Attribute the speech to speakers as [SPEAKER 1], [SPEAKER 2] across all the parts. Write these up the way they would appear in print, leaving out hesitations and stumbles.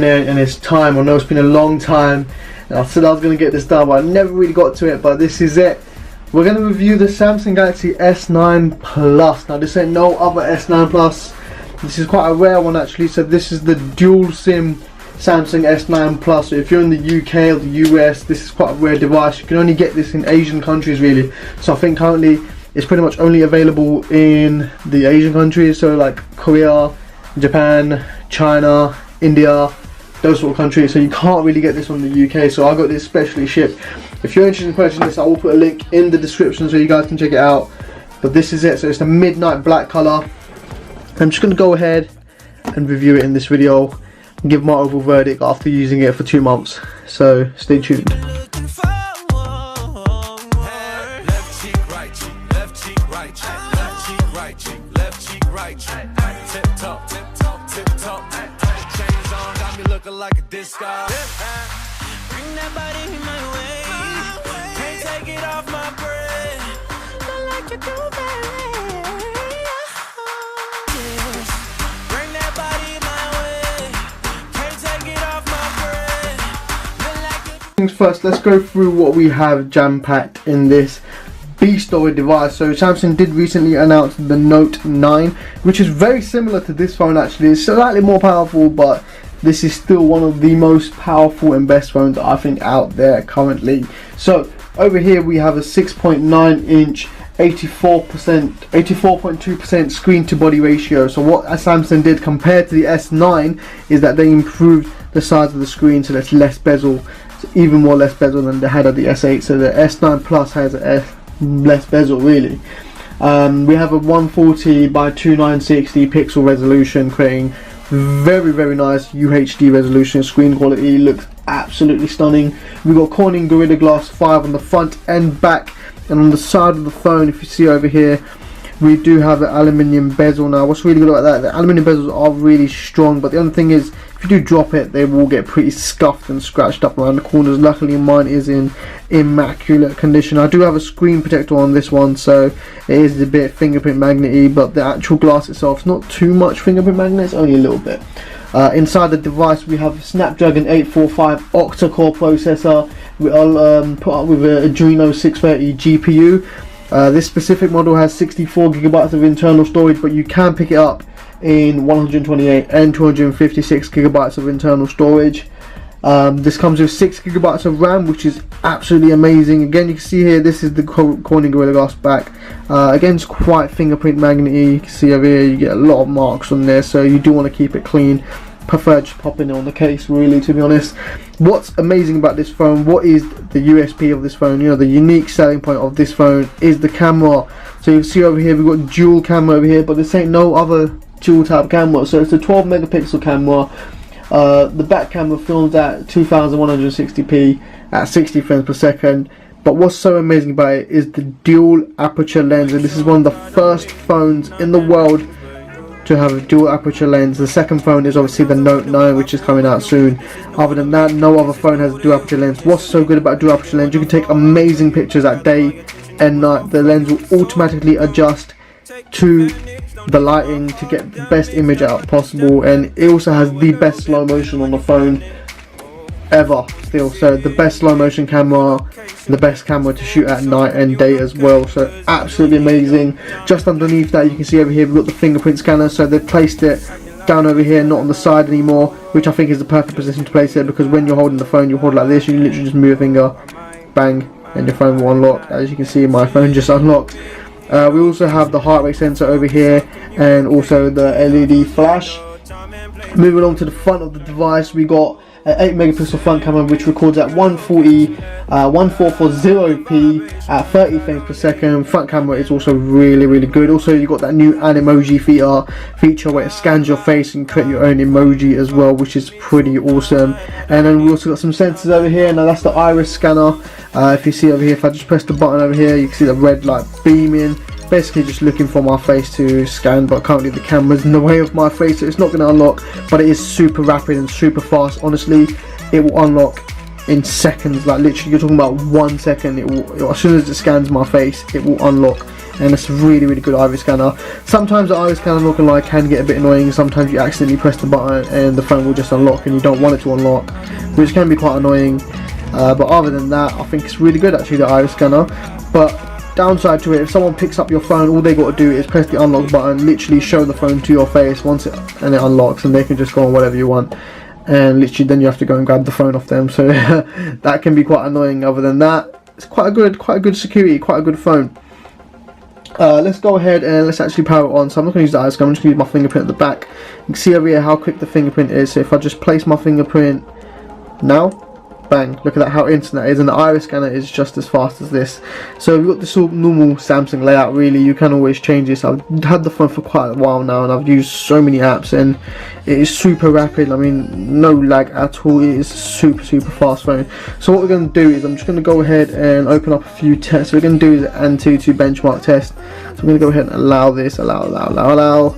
[SPEAKER 1] and it's time. I know it's been a long time, and I said I was going to get this done, but I never really got to it. But this is it. We're going to review the Samsung Galaxy S9 Plus. Now this ain't no other S9 Plus. This is quite a rare one actually. So this is the dual SIM Samsung S9 Plus. So if you're in the UK or the US, this is quite a rare device. You can only get this in Asian countries really. So I think currently it's pretty much only available in the Asian countries, so like Korea, Japan, China, India, those sort of countries. So you can't really get this from the UK, so I got this specially shipped. If you're interested in purchasing this, I will put a link in the description so you guys can check it out. But this is it. So it's the midnight black color. I'm just going to go ahead and review it in this video and give my overall verdict after using it for 2 months. So stay tuned.
[SPEAKER 2] Like a disco. Bring that body my way. Can't take it off my brain. Not like you do, baby. Bring that body my way. Can't take it off my brain.
[SPEAKER 1] Things first, let's go through what we have jam-packed in this beast of a device. So Samsung did recently announce the Note 9, which is very similar to this phone actually. It's slightly more powerful, but this is still one of the most powerful and best phones I think out there currently. So over here we have a 6.9 inch 84.2% screen to body ratio. So what Samsung did compared to the S9 is that they improved the size of the screen, so there's less bezel. It's even more less bezel than they had at the S8. So the S9 Plus has less bezel really. We have a 140 by 2960 pixel resolution, creating very nice UHD resolution. Screen quality looks absolutely stunning. We've got Corning Gorilla Glass 5 on the front and back, and on the side of the phone, if you see over here, we do have an aluminium bezel. Now what's really good about that, the aluminium bezels are really strong, but the only thing is if you do drop it, they will get pretty scuffed and scratched up around the corners. Luckily mine is in immaculate condition. I do have a screen protector on this one, so it is a bit fingerprint magnety, but the actual glass itself is not too much fingerprint magnet, it's only a little bit. Inside the device we have a Snapdragon 845 octa-core processor. I'll put up with an Adreno 630 GPU. This specific model has 64 gigabytes of internal storage, but you can pick it up in 128 and 256 gigabytes of internal storage. This comes with 6 gigabytes of RAM, which is absolutely amazing. Again, you can see here, this is the Corning Gorilla Glass back. Again, it's quite fingerprint magnety. You can see over here, you get a lot of marks on there, so you do want to keep it clean. Prefer just popping it on the case really, to be honest. What's amazing about this phone, what is the USP of this phone, you know, the unique selling point of this phone is the camera. So you can see over here, we've got dual camera over here, but this ain't no other dual type camera. So it's a 12 megapixel camera. The back camera films at 2160p at 60 frames per second. But what's so amazing about it is the dual aperture lens, and this is one of the first phones in the world to have a dual aperture lens. The second phone is obviously the Note 9, which is coming out soon. Other than that, no other phone has a dual aperture lens. What's so good about a dual aperture lens, you can take amazing pictures at day and night. The lens will automatically adjust to the lighting to get the best image out possible, and it also has the best slow motion on the phone ever still. So the best slow motion camera, the best camera to shoot at night and day as well, so absolutely amazing. Just underneath that you can see over here we've got the fingerprint scanner, so they've placed it down over here, not on the side anymore, which I think is the perfect position to place it, because when you're holding the phone, you hold it like this, you literally just move your finger, bang, and your phone will unlock. As you can see, my phone just unlocked. We also have the heart rate sensor over here, and also the LED flash. Moving on to the front of the device, we got an 8 megapixel front camera which records at 1440p at 30 frames per second. Front camera is also really good. Also, you got that new Animoji feature where it scans your face and create your own emoji as well, which is pretty awesome. And then we also got some sensors over here. Now that's the iris scanner. If you see over here, if I just press the button over here, you can see the red light beaming, basically just looking for my face to scan, but currently the camera's in the way of my face, so it's not going to unlock, but it is super rapid and super fast. Honestly, it will unlock in seconds. Like literally, you're talking about 1 second. It will, as soon as it scans my face, it will unlock. And it's a really, really good iris scanner. Sometimes the iris scanner, not gonna lie, can get a bit annoying. Sometimes you accidentally press the button and the phone will just unlock and you don't want it to unlock, which can be quite annoying. But other than that, I think it's really good actually, the iris scanner. But downside to it, if someone picks up your phone, all they got to do is press the unlock button, literally show the phone to your face and it unlocks, and they can just go on whatever you want. And literally then you have to go and grab the phone off them. So that can be quite annoying. Other than that, it's quite a good security, quite a good phone. Let's go ahead and let's actually power it on. So I'm not going to use the iris scanner, I'm just going to use my fingerprint at the back. You can see over here how quick the fingerprint is. So if I just place my fingerprint now, bang, look at that, how instant that is. And the iris scanner is just as fast as this. So we've got this sort of normal Samsung layout really. You can always change this. I've had the phone for quite a while now and I've used so many apps and it is super rapid. I mean, no lag at all. It is super fast phone. So what we're going to do is I'm just going to go ahead and open up a few tests. We're going to do the Antutu benchmark test. So I'm going to go ahead and allow this, allow.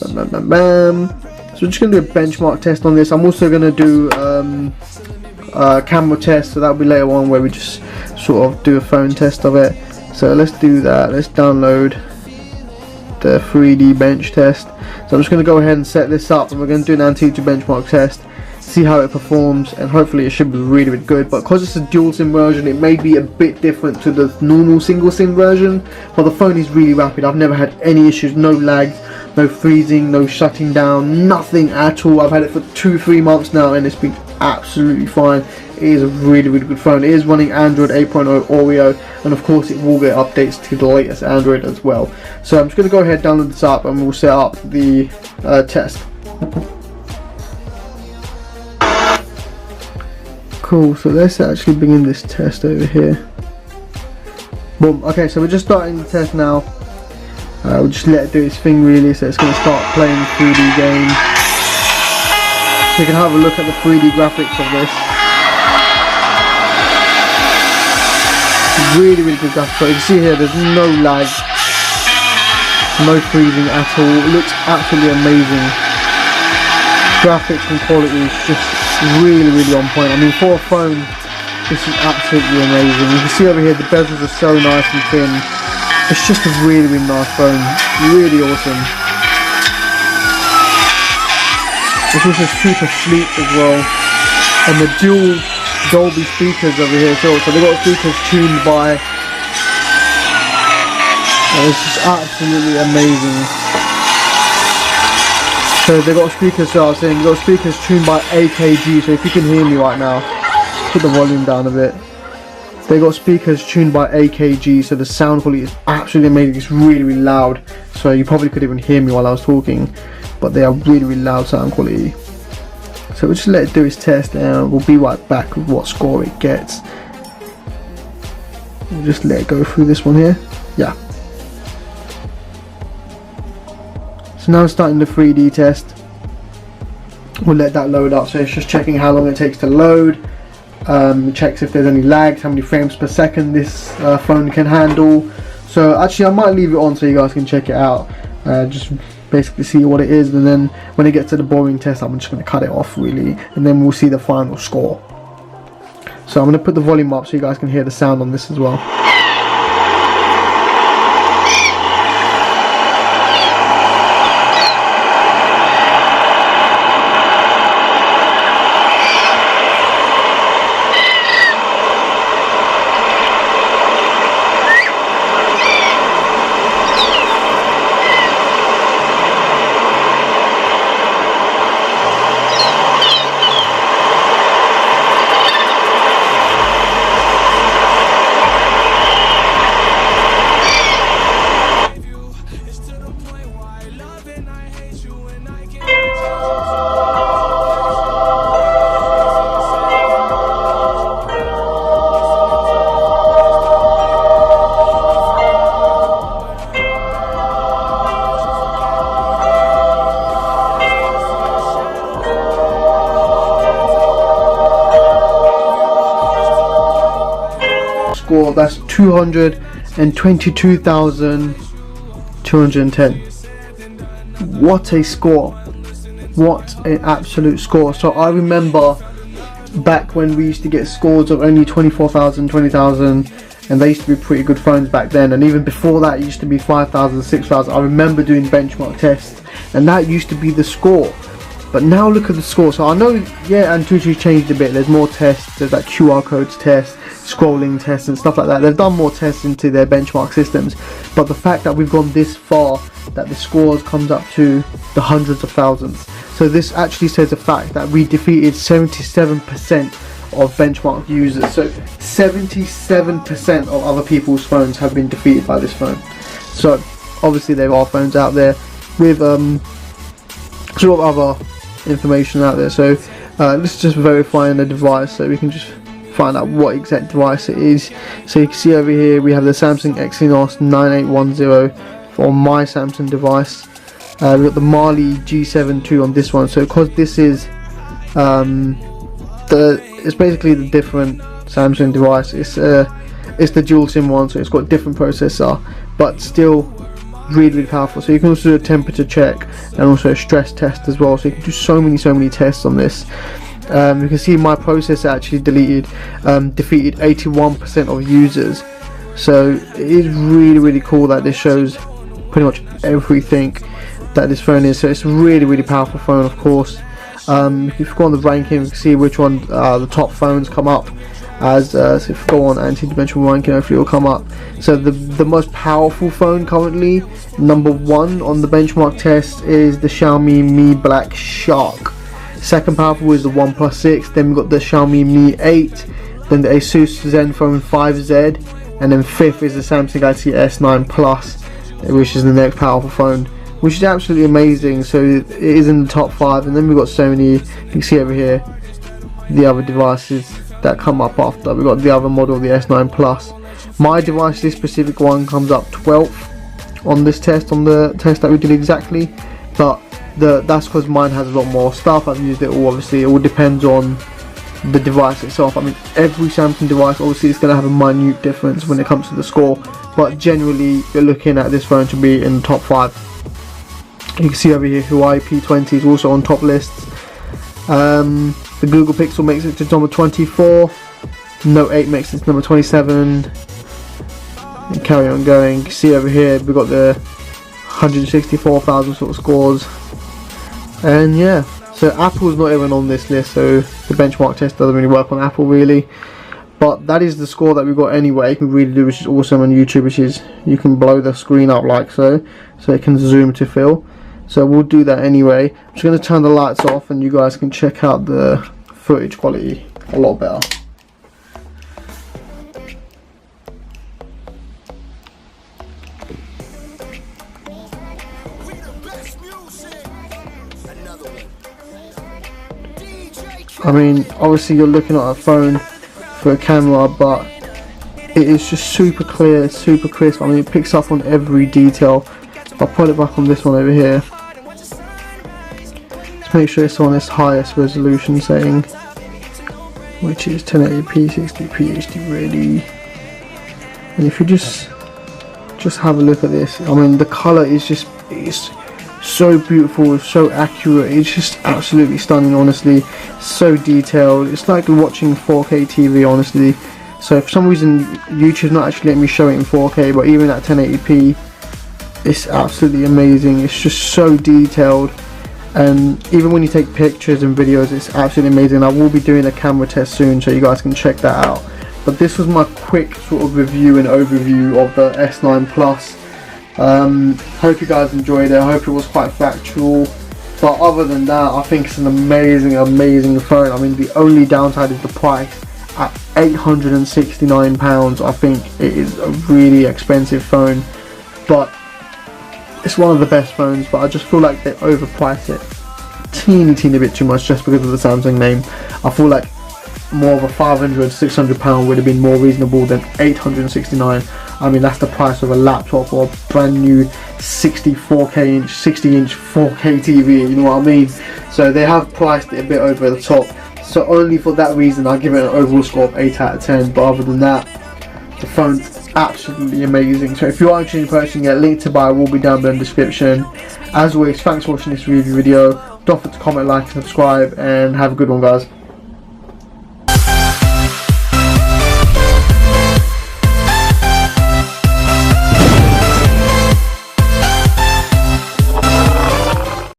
[SPEAKER 1] Bam, bam, bam, bam. So we're just going to do a benchmark test on this. I'm also going to do camera test, so that'll be later on where we just sort of do a phone test of it. So let's do that. Let's download the 3D bench test. So I'm just going to go ahead and set this up and we're going to do an Antutu benchmark test, see how it performs, and hopefully it should be really good. But because it's a dual SIM version, it may be a bit different to the normal single SIM version, but the phone is really rapid. I've never had any issues, no lags, no freezing, no shutting down, nothing at all. I've had it for 2-3 months now and it's been absolutely fine. It is a really good phone. It is running Android 8.0 Oreo, and of course it will get updates to the latest Android as well. So I'm just going to go ahead, download this up, and we'll set up the test. Cool, so let's actually begin this test over here. Boom. Okay, so we're just starting the test now. We'll just let it do its thing really. So it's going to start playing the 3D game. So you can have a look at the 3D graphics of this. Really good graphics. So you can see here there's no lag, no freezing at all. It looks absolutely amazing. Graphics and quality is just really on point. I mean, for a phone, this is absolutely amazing. You can see over here the bezels are so nice and thin. It's just a really nice phone. Really awesome. It's also super sleek as well, and the dual Dolby speakers over here too. So they've got speakers tuned by, and it's just absolutely amazing. So they've got speakers, so I was saying, they've got speakers tuned by AKG. So if you can hear me right now, put the volume down a bit. They got speakers tuned by AKG, so the sound quality is absolutely amazing. It's really loud, so you probably couldn't even hear me while I was talking, but they are really loud sound quality. So we'll just let it do its test and we'll be right back with what score it gets. We'll just let it go through this one here. Yeah. So now it's starting the 3D test. We'll let that load up, so it's just checking how long it takes to load. It checks if there's any lags, how many frames per second this phone can handle. So actually I might leave it on so you guys can check it out, just basically see what it is, and then when it gets to the boring test I'm just going to cut it off really, and then we'll see the final score. So I'm going to put the volume up so you guys can hear the sound on this as well. Score, that's 222,210. What a score, what an absolute score. So I remember back when we used to get scores of only 24,000, 20,000, and they used to be pretty good phones back then, and even before that it used to be 5,000, 6,000. I remember doing benchmark tests and that used to be the score. But now look at the score. So I know, yeah, Antutu's changed a bit. There's more tests, there's like QR codes tests, scrolling tests and stuff like that. They've done more tests into their benchmark systems, but the fact that we've gone this far, that the scores comes up to the hundreds of thousands. So this actually says the fact that we defeated 77% of benchmark users. So 77% of other people's phones have been defeated by this phone. So obviously there are phones out there with sort of other information out there. So let's just verify the device so we can just find out what exact device it is. So you can see over here we have the Samsung Exynos 9810 for my Samsung device. We've got the Mali G7 II on this one. So because this is it's basically the different Samsung device. It's the dual SIM one, so it's got a different processor, but still really powerful. So you can also do a temperature check and also a stress test as well. So you can do so many tests on this. You can see my processor actually defeated 81% of users. So it is really cool that this shows pretty much everything that this phone is. So it's a really powerful phone, of course. If you go on the ranking, you can see which one the top phones come up as. So if you go on anti-dimensional ranking, hopefully it will come up. So the most powerful phone currently, #1 on the benchmark test, is the Xiaomi Mi Black Shark. Second powerful is the OnePlus 6. Then we've got the Xiaomi Mi 8. Then the Asus Zenfone 5Z. And then fifth is the Samsung Galaxy S9 Plus, which is the next powerful phone, which is absolutely amazing. So it is in the top 5. And then we've got so many, you can see over here, the other devices that come up after. We've got the other model, the S9 Plus. My device, this specific one, comes up 12th on this test, on the test that we did exactly. But that's because mine has a lot more stuff. I've used it all. Obviously it all depends on the device itself. I mean, every Samsung device obviously is going to have a minute difference when it comes to the score, but generally you're looking at this phone to be in the top 5. You can see over here Huawei P20 is also on top lists. The Google Pixel makes it to number 24. Note 8 makes it to number 27. And carry on going. You can see over here we've got the 164,000 sort of scores. And yeah, so Apple's not even on this list, so the benchmark test doesn't really work on Apple really. But that is the score that we got anyway. You can really do, which is awesome on YouTube, which is you can blow the screen up like so it can zoom to fill. So we'll do that anyway. I'm just going to turn the lights off and you guys can check out the footage quality a lot better. I mean, obviously you're looking at a phone for a camera, but it is just super clear, super crisp. I mean, it picks up on every detail. If I put it back on this one over here, let's make sure it's on its highest resolution setting, which is 1080p 60p HD ready. And if you just have a look at this, I mean, the color is just, it's so beautiful, it's so accurate, it's just absolutely stunning, honestly. So detailed, it's like watching 4K TV, honestly. So for some reason YouTube's not actually letting me show it in 4K, but even at 1080p it's absolutely amazing. It's just so detailed, and even when you take pictures and videos, it's absolutely amazing. I will be doing a camera test soon, so you guys can check that out. But this was my quick sort of review and overview of the S9 Plus. Hope you guys enjoyed it. I hope it was quite factual, but other than that, I think it's an amazing phone. I mean, the only downside is the price. At £869, I think it is a really expensive phone, but it's one of the best phones. But I just feel like they overpriced it teeny bit too much just because of the Samsung name. I feel like more of a £500–600 would have been more reasonable than £869. I mean, that's the price of a laptop or a brand new 60 inch 4K TV, you know what I mean? So they have priced it a bit over the top. So only for that reason I give it an overall score of 8 out of 10. But other than that, the phone's absolutely amazing. So if you are interested in purchasing it, link to buy will be down below in the description. As always, thanks for watching this review video. Don't forget to comment, like and subscribe, and have a good one, guys.